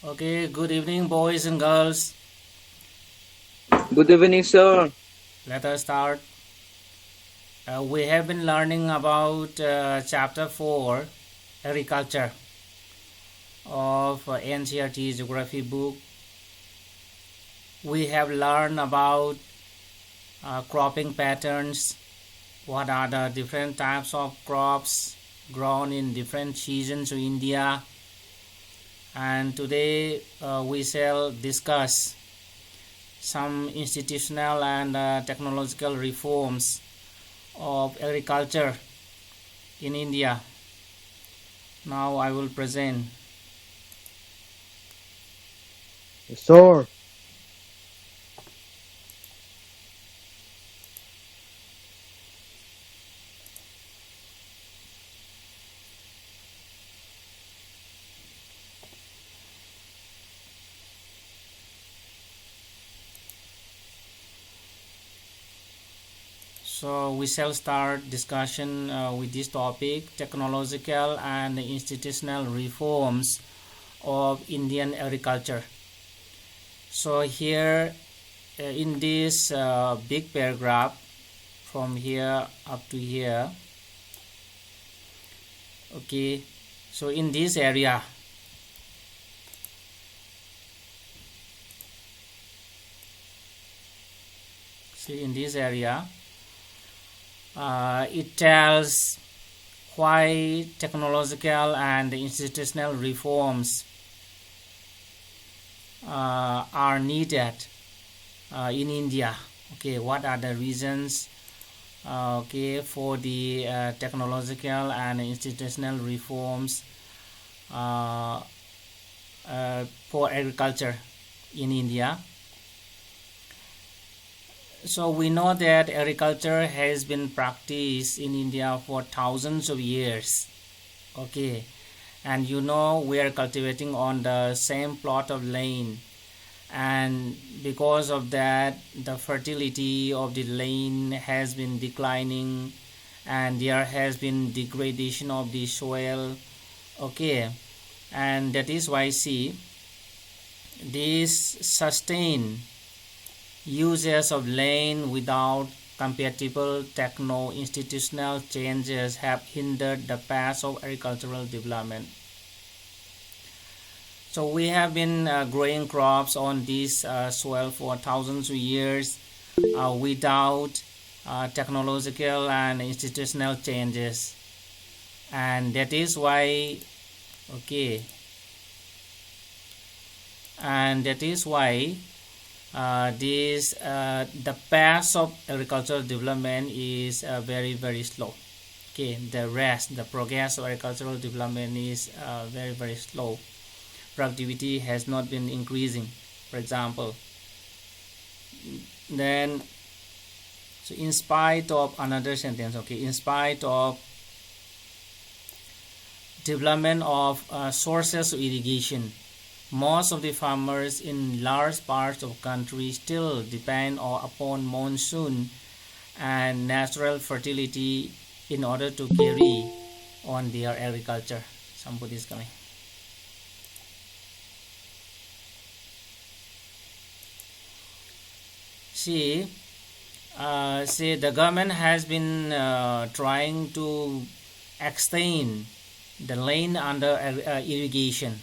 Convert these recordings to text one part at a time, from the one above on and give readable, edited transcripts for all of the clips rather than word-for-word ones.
Okay, good evening, boys and girls. Good evening, sir. Let us start. We have been learning about Chapter 4, Agriculture, of NCERT Geography book. We have learned about cropping patterns, what are the different types of crops grown in different seasons of India, and today we shall discuss some institutional and technological reforms of agriculture in India. Now I will present. Yes, sir. So we shall start discussion with this topic: technological and institutional reforms of Indian agriculture. So here in this big paragraph from here up to here, okay, so in this area, see in this area, it tells why technological and institutional reforms are needed in India. Okay, what are the reasons okay, for the technological and institutional reforms uh, for agriculture in India? So we know that agriculture has been practiced in India for thousands of years. Okay, and we are cultivating on the same plot of land, and because of that the fertility of the land has been declining, and there has been degradation of the soil. Okay, and that is why see this sustained uses of land without compatible techno-institutional changes have hindered the path of agricultural development. So we have been growing crops on this soil for thousands of years without technological and institutional changes, and that is why okay, and that is why this the path of agricultural development is very slow. Okay, the progress of agricultural development is very slow. Productivity has not been increasing, for example. Then so in spite of another sentence, okay, in spite of development of sources of irrigation, most of the farmers in large parts of the country still depend upon monsoon and natural fertility in order to carry on their agriculture. Somebody is coming. See, the government has been trying to extend the land under irrigation,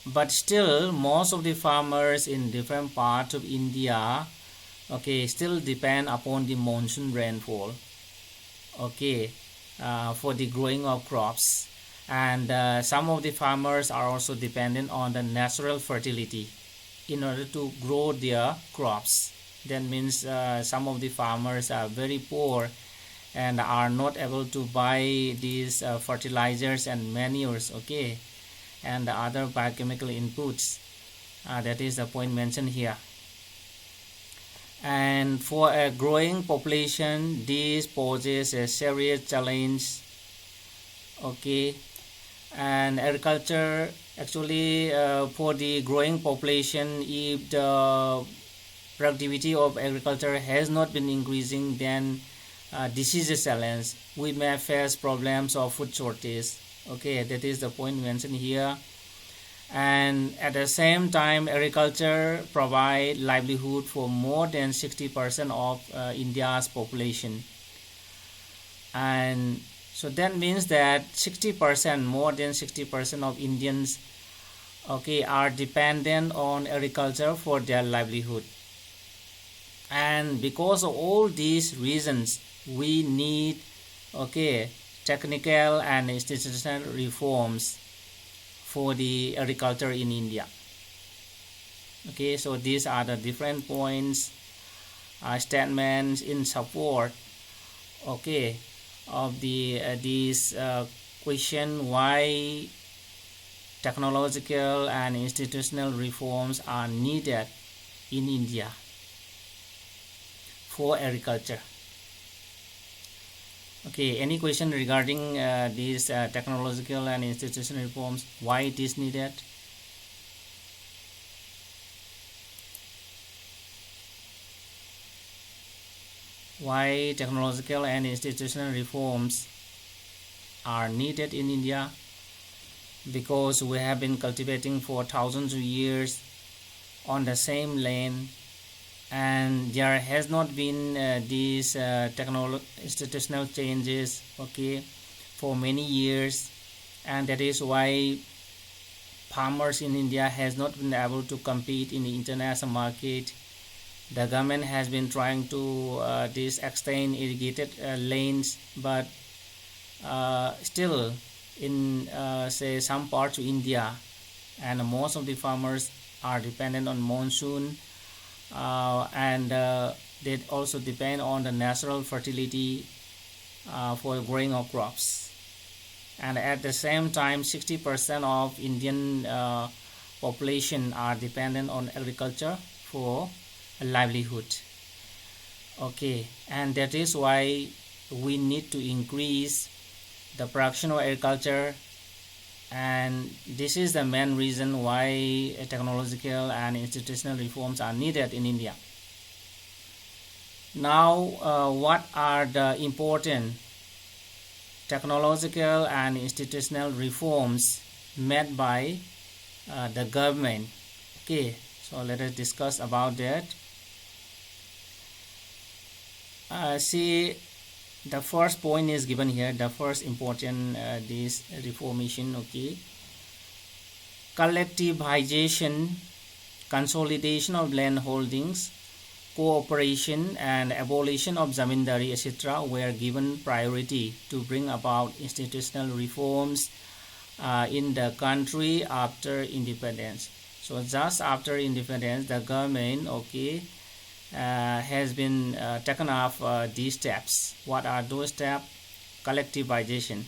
but still most of the farmers in different parts of India, okay, still depend upon the monsoon rainfall, okay, for the growing of crops, and some of the farmers are also dependent on the natural fertility in order to grow their crops. That means some of the farmers are very poor and are not able to buy these fertilizers and manures, okay, and the other biochemical inputs. That is the point mentioned here. And for a growing population, this poses a serious challenge. Okay, and agriculture actually for the growing population, if the productivity of agriculture has not been increasing, then this is a challenge. We may face problems of food shortage. Okay, that is the point mentioned here. and at the same time agriculture provide livelihood for more than 60% of India's population. And so that means that 60%, more than 60% of Indians, okay, are dependent on agriculture for their livelihood. And because of all these reasons, we need, okay, technical and institutional reforms for the agriculture in India. Okay, so these are the different points, statements in support, okay, of the this question why technological and institutional reforms are needed in India for agriculture. Okay, any question regarding these technological and institutional reforms, why it is needed? Why technological and institutional reforms are needed in India? Because we have been cultivating for thousands of years on the same land, and there has not been these institutional changes, okay, for many years, and that is why farmers in India has not been able to compete in the international market. The government has been trying to extend irrigated lanes, but still in say some parts of India, and most of the farmers are dependent on monsoon, and they also depend on the natural fertility for growing of crops. And at the same time, 60% of Indian population are dependent on agriculture for a livelihood. Okay, and that is why we need to increase the production of agriculture, and this is the main reason why technological and institutional reforms are needed in India. Now, what are the important technological and institutional reforms made by the government? Okay, so let us discuss about that. See, the first point is given here, the first important this reformation, okay, collectivization, consolidation of land holdings, cooperation and abolition of zamindari, etc. were given priority to bring about institutional reforms in the country after independence. So just after independence, the government, okay, has been taken off these steps. What are those steps? Collectivization.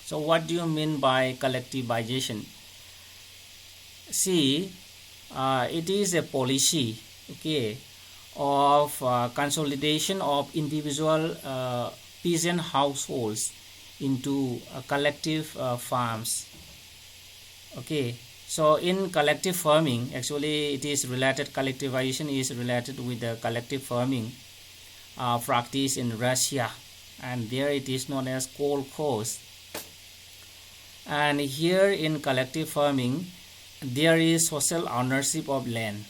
So what do you mean by collectivization? See, it is a policy, okay, of consolidation of individual peasant households into collective farms. Okay, so in collective farming, actually it is related, collectivization is related with the collective farming practice in Russia, and there it is known as kolkhoz. And here in collective farming, there is social ownership of land.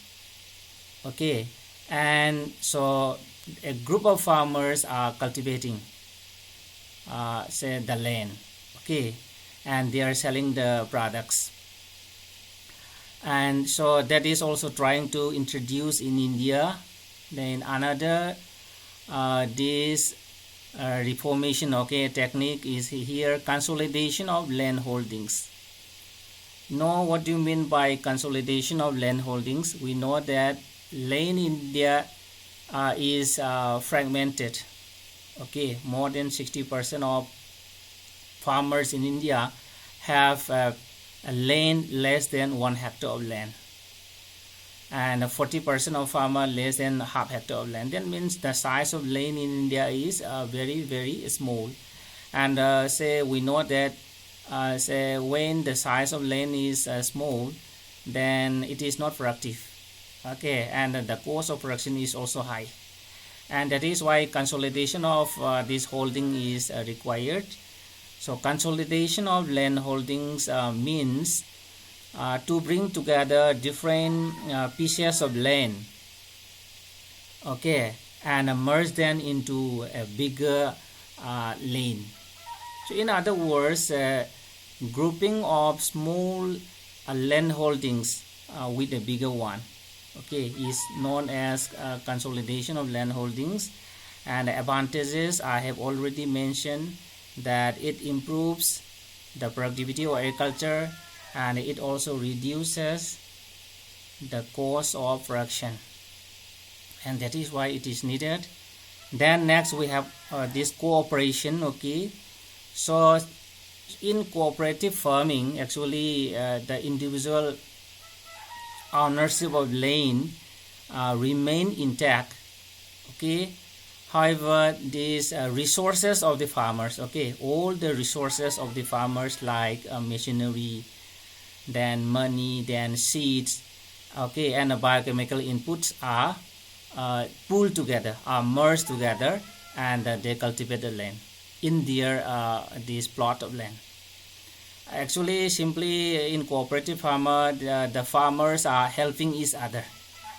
Okay, and so a group of farmers are cultivating say the land, okay, and they are selling the products. And so that is also trying to introduce in India. Then another this reformation, okay, technique is here, consolidation of land holdings. Now, what do you mean by consolidation of land holdings? We know that land in India is fragmented. Okay, more than 60% of farmers in India have a land less than 1 hectare of land, and 40% of farmers less than half hectare of land. That means the size of land in India is very, very small. And say we know that say when the size of land is small, then it is not productive. Okay, and the cost of production is also high, and that is why consolidation of this holding is required. So consolidation of land holdings means to bring together different pieces of land, okay, and merge them into a bigger lane. So in other words, grouping of small land holdings with a bigger one, okay, is known as consolidation of land holdings. And the advantages I have already mentioned, that it improves the productivity of agriculture, and it also reduces the cost of production, and that is why it is needed. Then next we have this cooperation, okay. So in cooperative farming, actually the individual ownership of land remain intact, okay. However, these resources of the farmers, okay, all the resources of the farmers like machinery, then money, then seeds, okay, and the biochemical inputs are pooled together, are merged together, and they cultivate the land in their this plot of land. Actually, simply in cooperative farmer, the farmers are helping each other.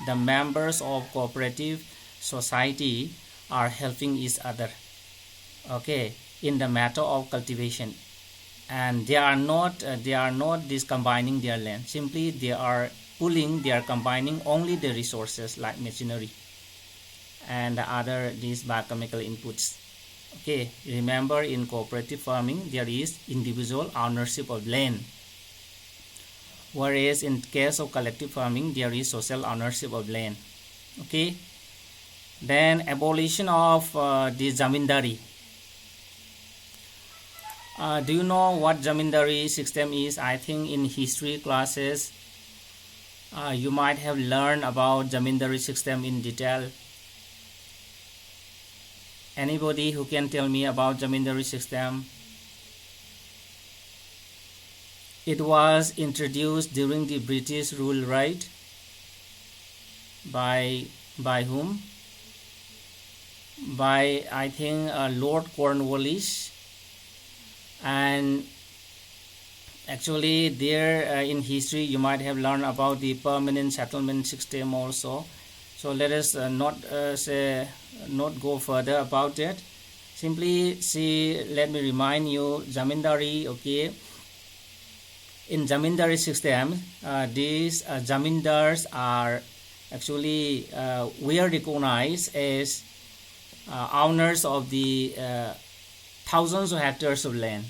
The members of cooperative society are helping each other, okay, in the matter of cultivation, and they are not this combining their land. Simply they are pooling, they are combining only the resources like machinery and the other these biochemical inputs, okay. Remember, in cooperative farming there is individual ownership of land, whereas in case of collective farming there is social ownership of land, okay. Then abolition of the zamindari. Do you know what zamindari system is? I think in history classes you might have learned about zamindari system in detail. Anybody who can tell me about zamindari system? It was introduced during the British rule, right? By whom? By, I think, Lord Cornwallis. And actually there in history you might have learned about the permanent settlement system also. So let us not go further about it. Simply see, let me remind you, zamindari, okay. In zamindari system, these zamindars are actually we are recognized as owners of the thousands of hectares of land,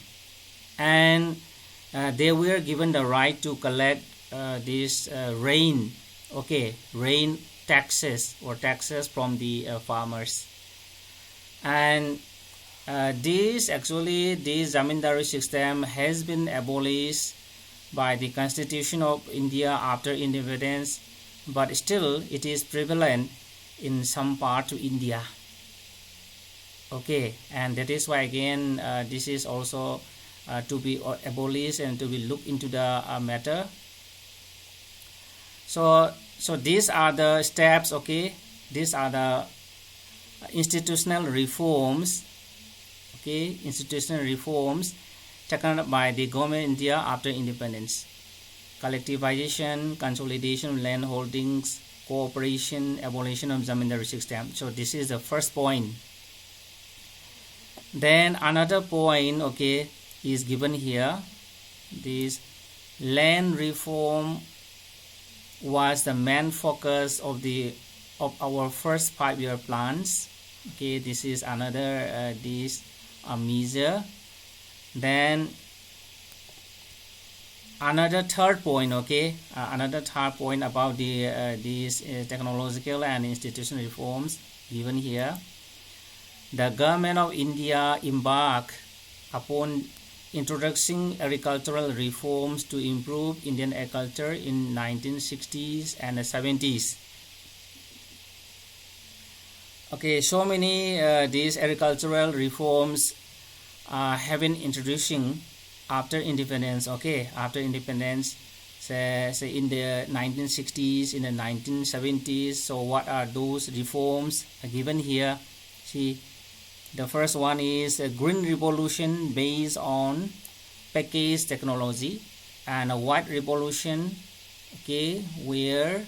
and they were given the right to collect this rain, okay, rain taxes or taxes from the farmers. And this zamindari system has been abolished by the Constitution of India after independence, but still it is prevalent in some part of India, okay. And that is why again this is also to be abolished and to be looked into the matter. So these are the steps, okay. These are the institutional reforms, okay, institutional reforms taken up by the government of India after independence: collectivization, consolidation of land holdings, cooperation, abolition of zamindari system. So this is the first point. Then another point, okay, is given here. This land reform was the main focus of our first 5-year plans, okay. This is another measure. Then another third point, okay, another third point about these technological and institutional reforms given here. The government of India embarked upon introducing agricultural reforms to improve Indian agriculture in 1960s and 70s. Okay, so many these agricultural reforms have been introducing after independence, okay, after independence, say in the 1960s, in the 1970s. So what are those reforms given here? See, the first one is a green revolution based on package technology and a white revolution, okay, where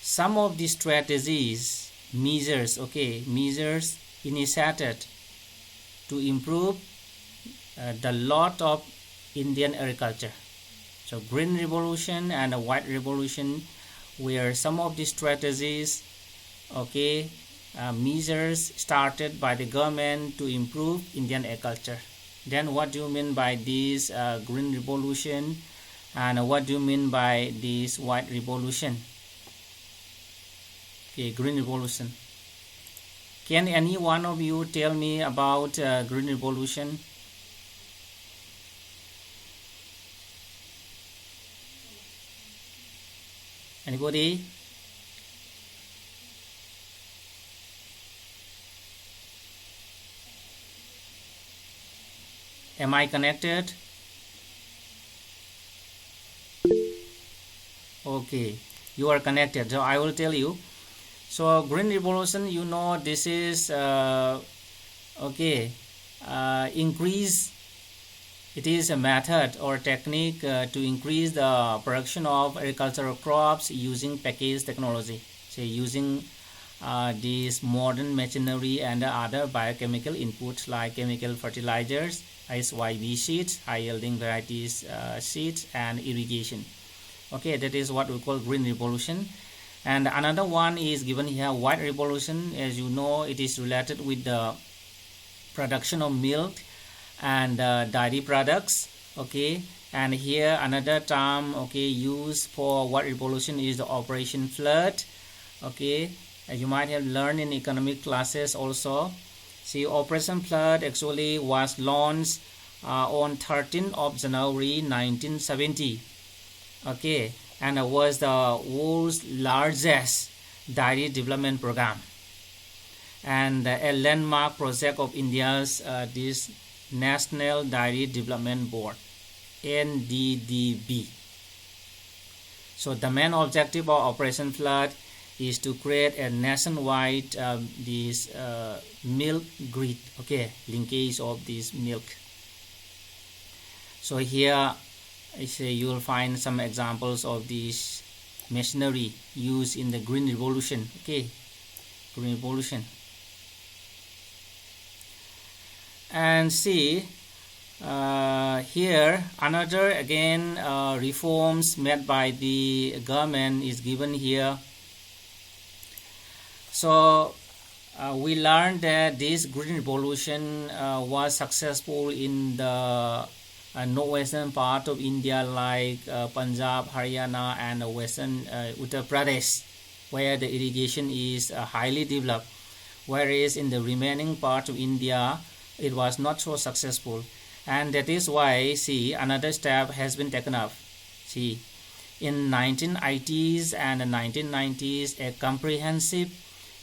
some of the strategies, measures initiated to improve the lot of Indian agriculture. So green revolution and a white revolution were some of the strategies, okay, measures started by the government to improve Indian agriculture. Then what do you mean by this green revolution, and what do you mean by this white revolution? Okay, green revolution. Can any one of you tell me about green revolution? Anybody? Am I connected? Okay, you are connected. So I will tell you. So green revolution, you know, this is increase. It is a method or technique to increase the production of agricultural crops using packaged technology. So using these modern machinery and other biochemical inputs like chemical fertilizers, SYB seeds, high yielding varieties seeds, and irrigation. Okay, that is what we call green revolution. And another one is given here, white revolution. As you know, it is related with the production of milk and dairy products. Okay, and here another term, okay, used for white revolution is the Operation Flood. Okay, you might have learned in economic classes also. See, Operation Flood actually was launched on 13th of January 1970. Okay, and it was the world's largest dairy development program and a landmark project of India's this National Dairy Development Board, NDDB. So the main objective of Operation Flood is to create a nationwide this milk grid, okay, linkage of this milk. So here you will find some examples of this machinery used in the green revolution. Okay, green revolution. And see here another again reforms made by the government is given here. So we learned that this green revolution was successful in the northwestern part of India like Punjab, Haryana, and western Uttar Pradesh, where the irrigation is highly developed, whereas in the remaining part of India it was not so successful. And that is why, see, another step has been taken up. See, in 1980s and 1990s, a comprehensive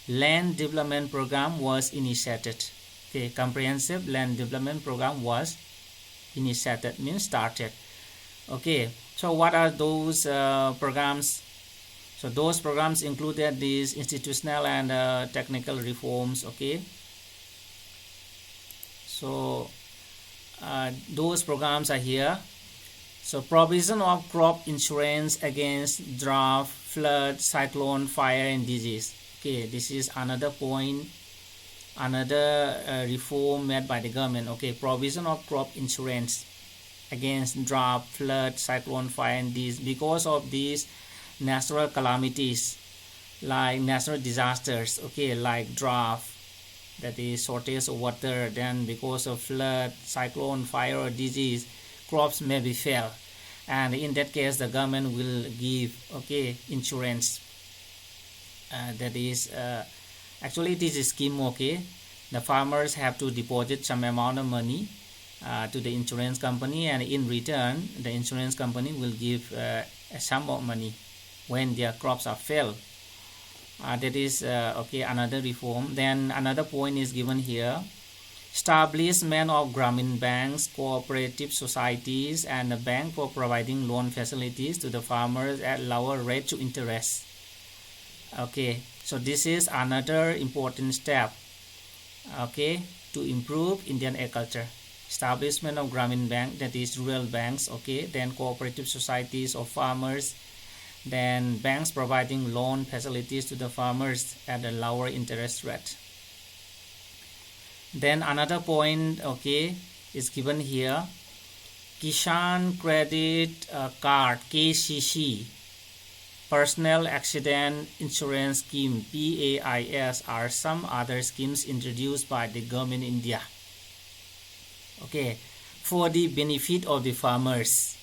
land development program was initiated. Okay, comprehensive land development program was initiated, means started. Okay, so what are those programs? So those programs included these institutional and technical reforms. Okay, so those programs are here. So provision of crop insurance against drought, flood, cyclone, fire, and disease. Okay, this is another point, another reform made by the government. Okay, provision of crop insurance against drought, flood, cyclone, fire, and disease. Because of these natural calamities like natural disasters, okay, like drought, that is shortage of water, then because of flood, cyclone, fire, or disease, crops may be failed, and in that case the government will give, okay, insurance. That is actually it is a scheme. Okay, the farmers have to deposit some amount of money to the insurance company, and in return the insurance company will give a sum of money when their crops are failed. That is okay, another reform. Then another point is given here: establishment of Grameen banks, cooperative societies, and a bank for providing loan facilities to the farmers at lower rate to interest. Okay, so this is another important step, okay, to improve Indian agriculture. establishment of Gramin Bank, that is rural banks, okay, then cooperative societies of farmers, then banks providing loan facilities to the farmers at a lower interest rate. Then another point, okay, is given here. Kisan Credit Card, KCC, Personal Accident Insurance Scheme, PAIS, are some other schemes introduced by the government in India, okay, for the benefit of the farmers.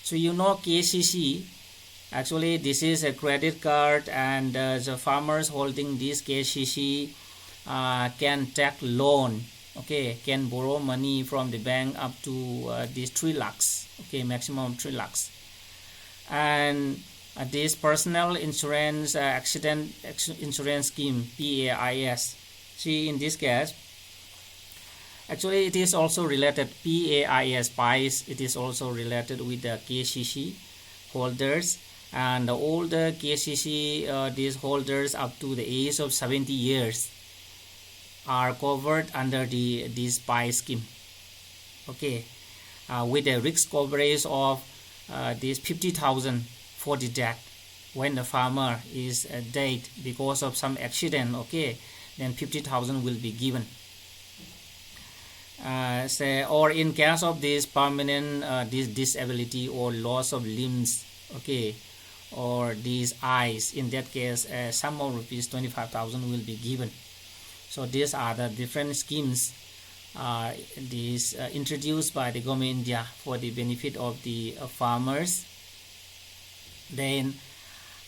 So you know KCC, actually this is a credit card, and the farmers holding this KCC can take loan, okay, can borrow money from the bank up to these 3 lakhs, okay, maximum 3 lakhs. And this personal insurance accident insurance scheme, PAIS, see, in this case actually it is also related, PAIS, it is also related with the KCC holders, and all the KCC these holders up to the age of 70 years are covered under this PAIS scheme, okay, with a risk coverage of this 50,000 for the death. When the farmer is dead because of some accident, okay, then 50,000 will be given. Or in case of this permanent this disability or loss of limbs, okay, or these eyes, in that case sum of rupees 25,000 will be given. So these are the different schemes introduced by the government of India for the benefit of the farmers. Then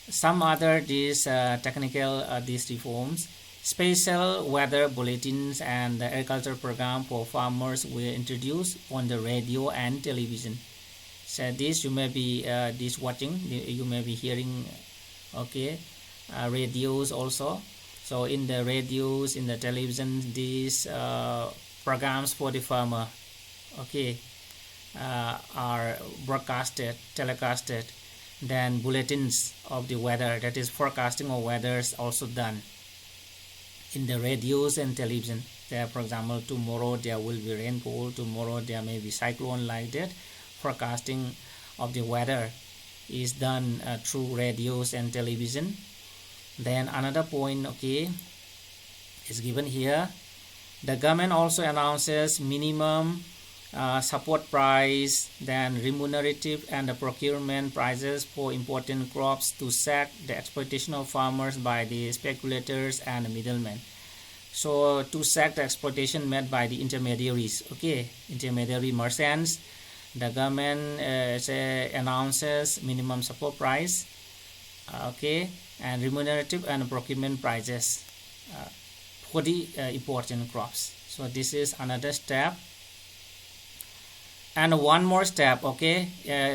some other technical these reforms. Special weather bulletins and the agriculture program for farmers were introduced on the radio and television. So this you may be watching, you may be hearing, okay, radios also. So in the radios, in the television, these programs for the farmer, okay, are telecasted. Then bulletins of the weather, that is forecasting of weather, is also done in the radios and television. There, for example, tomorrow there will be rainfall, tomorrow there may be cyclone, like that. Forecasting of the weather is done through radios and television. Then another point, okay, is given here. The government also announces minimum support price, then remunerative and the procurement prices for important crops to set the exploitation of farmers by the speculators and middlemen. So to set the exploitation made by the intermediaries, okay, intermediary merchants, the government announces minimum support price, okay, and remunerative and procurement prices for the important crops. So this is another step. And one more step, okay,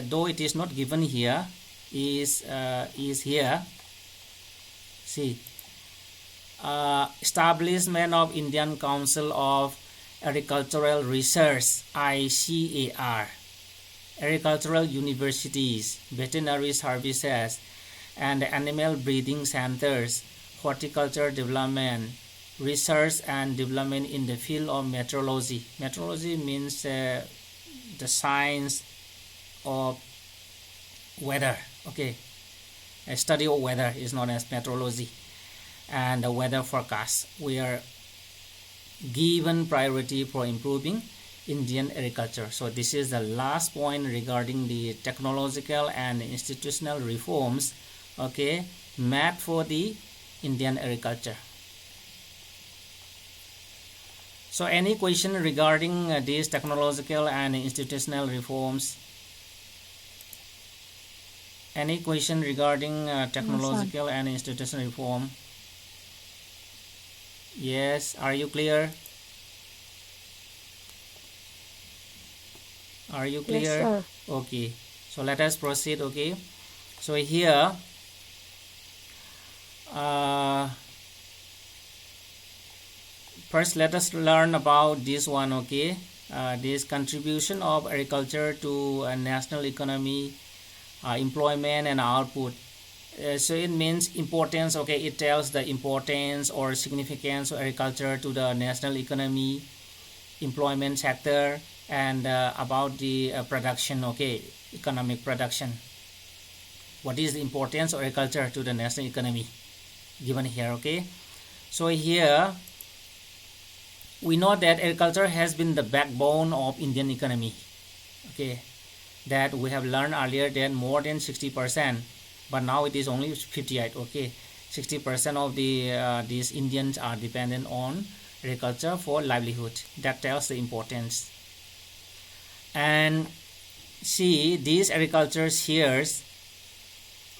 though it is not given here, is here. See, establishment of Indian Council of Agricultural Research, ICAR, agricultural universities, veterinary services, and animal breeding centers, horticulture development, research and development in the field of meteorology. Meteorology means the science of weather, okay, a study of weather is known as meteorology, and the weather forecast. We are given priority for improving Indian agriculture. So this is the last point regarding the technological and institutional reforms, okay, made for the Indian agriculture. So any question regarding these technological and institutional reforms? Any question regarding technological and institutional reform? Yes, are you clear? Are you clear? Yes, sir. Okay, so let us proceed, okay. So here, first let us learn about this one, okay. This contribution of agriculture to national economy, employment and output. So it means importance, okay, it tells the importance or significance of agriculture to the national economy, employment sector, and about the production, okay, economic production. What is the importance of agriculture to the national economy given here, okay? So here we know that agriculture has been the backbone of Indian economy, okay, that we have learned earlier that more than 60%, but now it is only 58, okay, 60% of the these Indians are dependent on agriculture for livelihood. That tells the importance. And see, these agriculture shares,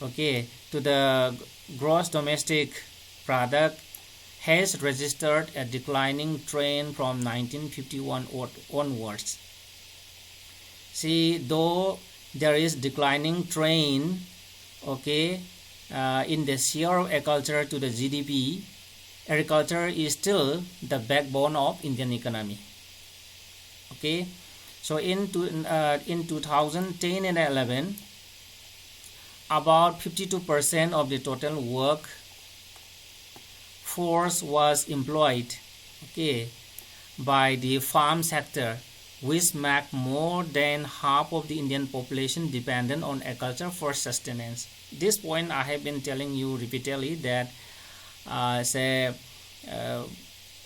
okay, to the gross domestic product has registered a declining trend from 1951 onwards. See, though there is declining trend, okay, in the share of agriculture to the GDP, agriculture is still the backbone of Indian economy. Okay, so in 2010 and 11, about 52% of the total work force was employed, okay, by the farm sector, which make more than half of the Indian population dependent on agriculture for sustenance. This point I have been telling you repeatedly that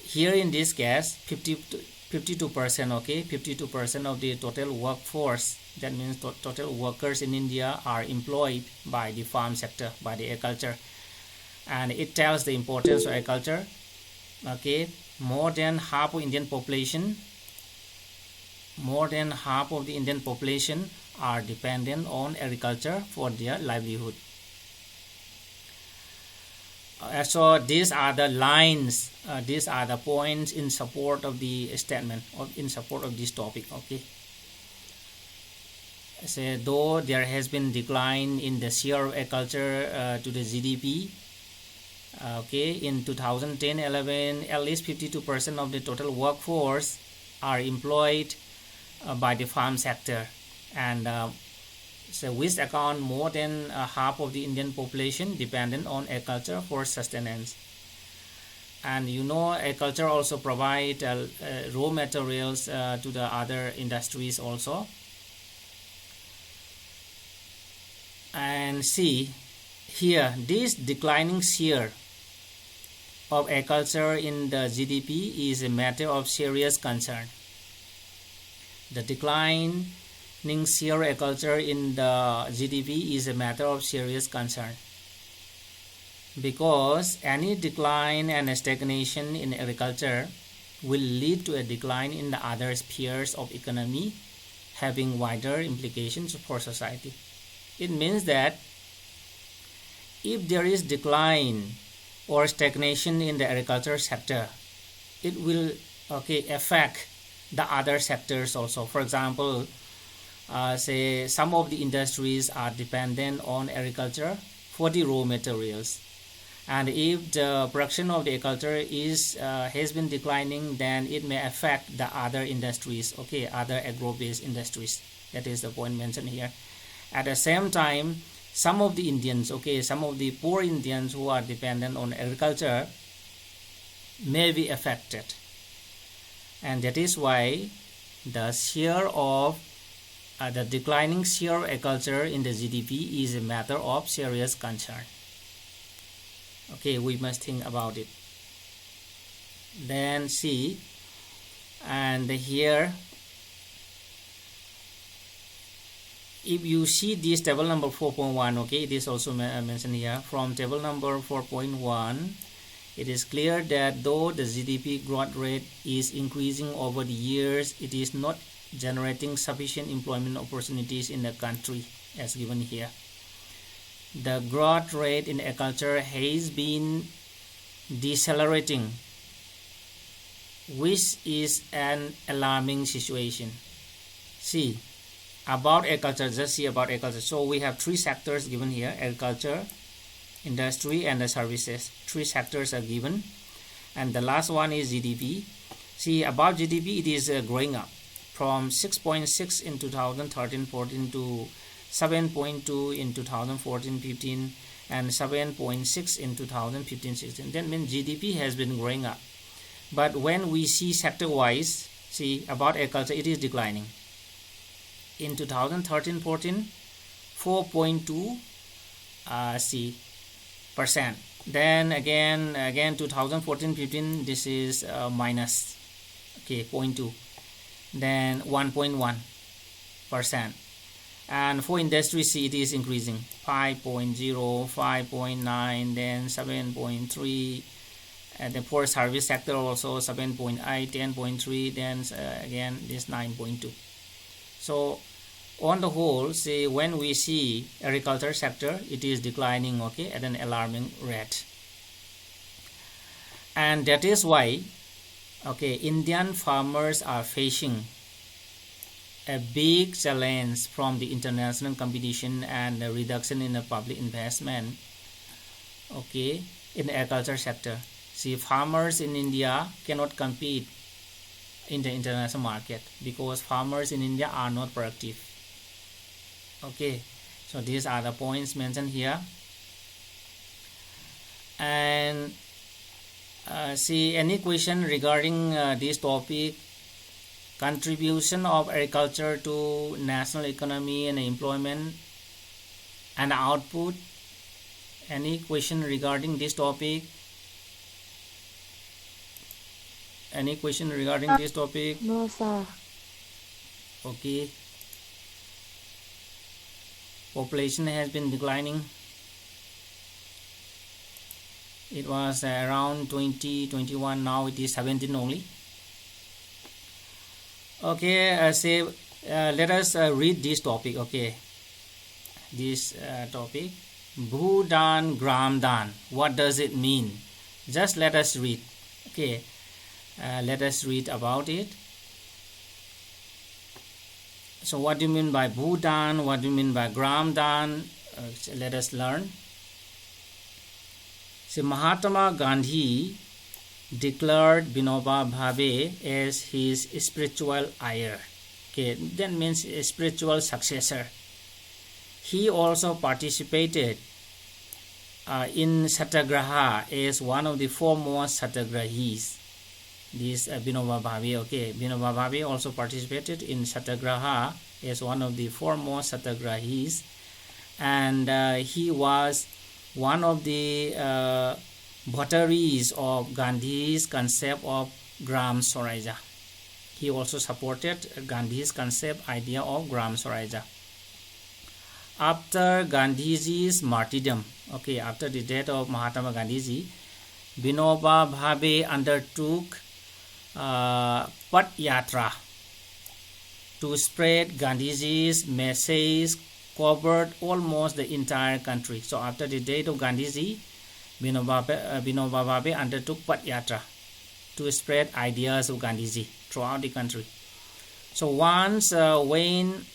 here in this case 52%, okay, 52% of the total workforce, that means total workers in India are employed by the farm sector, by the agriculture, and it tells the importance of agriculture, okay. More than half of Indian population, more than half of the Indian population are dependent on agriculture for their livelihood. So these are the lines, these are the points in support of the statement, or in support of this topic, okay. So though there has been decline in the share of agriculture to the GDP, okay, in 2010-11, at least 52% of the total workforce are employed by the farm sector, and so which account more than half of the Indian population dependent on agriculture for sustenance. And you know, agriculture also provide raw materials to the other industries also. And see here, this declining share of agriculture in the GDP is a matter of serious concern. The declining share of agriculture in the GDP is a matter of serious concern, because any decline and stagnation in agriculture will lead to a decline in the other spheres of economy, having wider implications for society. It means that if there is decline or stagnation in the agriculture sector, it will, okay, affect the other sectors also. For example, say some of the industries are dependent on agriculture for the raw materials, and if the production of the agriculture is has been declining, then it may affect the other industries, okay, other agro-based industries. That is the point mentioned here. At the same time, some of the Indians, okay, some of the poor Indians who are dependent on agriculture may be affected, and that is why the share of the declining share of agriculture in the GDP is a matter of serious concern. Okay, we must think about it. Then see, and here if you see this table number 4.1, okay, it is also mentioned here. From table number 4.1, it is clear that though the GDP growth rate is increasing over the years, it is not generating sufficient employment opportunities in the country as given here. The growth rate in agriculture has been decelerating, which is an alarming situation. See about agriculture, just see about agriculture. So we have three sectors given here: agriculture, industry, and the services. Three sectors are given, and the last one is GDP. See about GDP, it is growing up from 6.6 in 2013-14 to 7.2 in 2014-15 and 7.6 in 2015-16. That means GDP has been growing up. But when we see sector-wise, See, about agriculture, it is declining. In 2013-14, 4.2 percent. Then again 2014-15, this is minus, okay, 0.2. Then 1.1 percent. And for industry C, it is increasing, 5.0, 5.9, then 7.3. And then for service sector also 7.8, 10.3, then again this 9.2. So on the whole, see, when we see agriculture sector, it is declining, okay, at an alarming rate. And that is why, okay, Indian farmers are facing a big challenge from the international competition and the reduction in the public investment, okay, in the agriculture sector. See, farmers in India cannot compete in the international market because farmers in India are not productive. Okay, so these are the points mentioned here. And see, any question regarding this topic, contribution of agriculture to national economy and employment and output? Any question regarding this topic? Any question regarding this topic? No, sir. Okay. Population has been declining. It was around 20, 21, now it is 17 only. Okay, let us read this topic, okay. This topic, Bhu Dhan Gram Dan. What does it mean? Just let us read, okay. Let us read about it. So what do you mean by Bhu Dhan? What do you mean by Gram Dan? Let us learn. So Mahatma Gandhi declared Vinoba Bhave as his spiritual heir. Okay, that means a spiritual successor. He also participated in Satyagraha as one of the foremost Satyagrahis. This Vinoba Bhave, okay, Vinoba Bhave also participated in Satyagraha as one of the foremost Satyagrahis, and he was one of the votaries of Gandhi's concept of Gram Swaraja. He also supported Gandhi's concept idea of Gram Swaraja. After Gandhiji's martyrdom, okay, after the death of Mahatma Gandhiji, Vinoba Bhave undertook Padyatra to spread Gandhiji's message, covered almost the entire country. So after the death of Gandhiji, Vinoba Bhave undertook Padyatra to spread ideas of Gandhiji throughout the country. So once when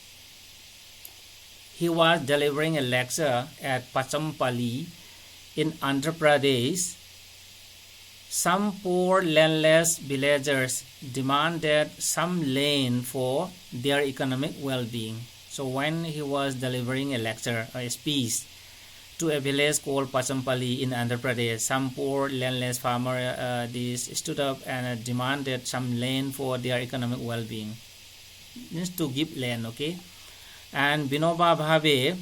he was delivering a lecture at Pachampally in Andhra Pradesh, some poor landless villagers demanded some land for their economic well-being. So when he was delivering a lecture, a speech to a village called Pachampally in Andhra Pradesh, some poor landless farmer stood up and demanded some land for their economic well-being. Means to give land, okay? And Vinoba Bhave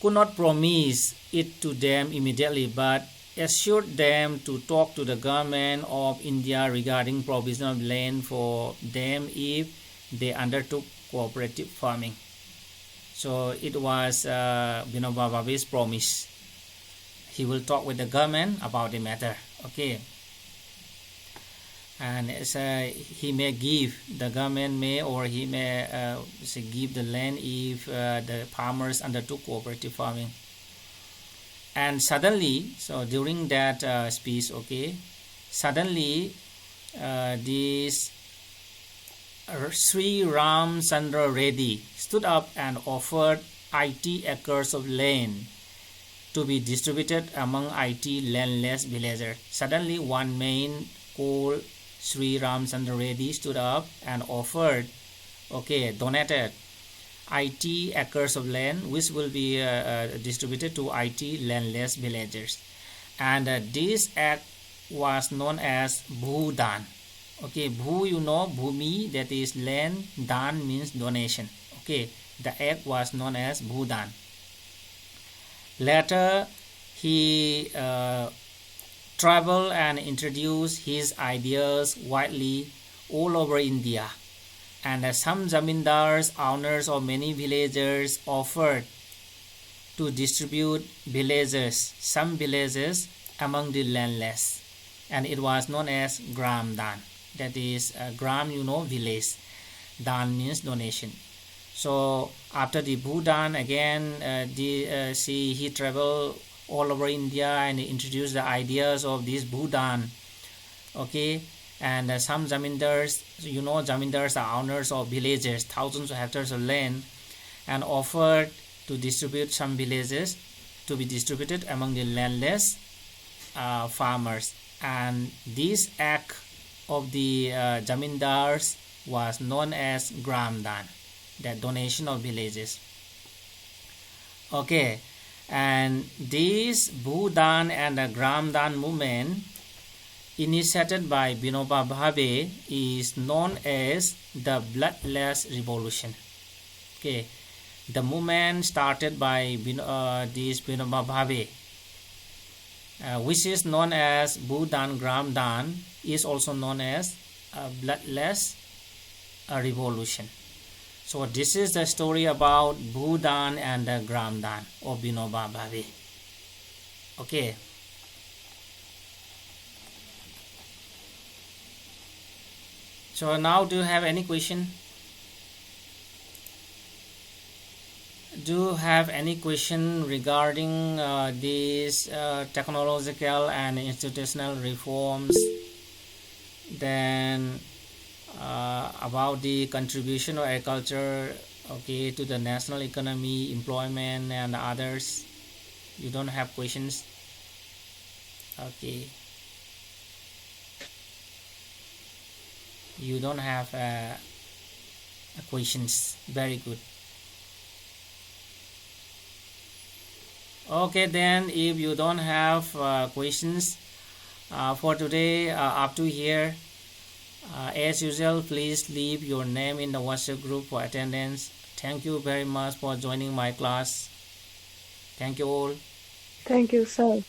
could not promise it to them immediately, but assured them to talk to the government of India regarding provision of land for them if they undertook cooperative farming. So it was Vinoba Bhave's promise. He will talk with the government about the matter, okay. And he may give, the government may, or he may give the land if the farmers undertook cooperative farming. And suddenly, so during that speech, okay, suddenly this Sri Ram Chandra Reddy stood up and offered 80 acres of land to be distributed among 80 landless villagers. Suddenly one man called Sri Ram Chandra Reddy stood up and offered, okay, donated 80 acres of land which will be distributed to 80 landless villagers. And this act was known as Bhu Dhan. Okay, Bhu, you know, Bhumi, that is land, Dan means donation. Okay, the egg was known as Bhu Dhan. Later, he traveled and introduced his ideas widely all over India. And some zamindars, owners of many villagers, offered to distribute some villages among the landless. And it was known as Gram Dan. That is, Gram, you know, village. Dan means donation. So after the Bhu Dhan, again, he traveled all over India and introduced the ideas of this Bhu Dhan. Okay, and some zamindars, you know, zamindars are owners of villages, thousands of hectares of land, and offered to distribute some villages to be distributed among the landless farmers. And this act of the zamindars was known as Gram Dan, the donation of villages. Okay, and this Bhu Dhan and the Gram Dan movement, initiated by Vinoba Bhave, is known as the Bloodless Revolution. Okay, the movement started by this Vinoba Bhave, which is known as Bhu Dhan Gram Dan, is also known as Bloodless Revolution. So this is the story about Bhu Dhan and the Gram Dan of Vinoba Bhave. Okay. So now, do you have any question? Do you have any question regarding these technological and institutional reforms? Then about the contribution of agriculture, okay, to the national economy, employment, and others? You don't have questions? Okay. You don't have questions. Very good. Okay, then if you don't have questions for today, up to here, as usual, please leave your name in the WhatsApp group for attendance. Thank you very much for joining my class. Thank you all. Thank you, sir.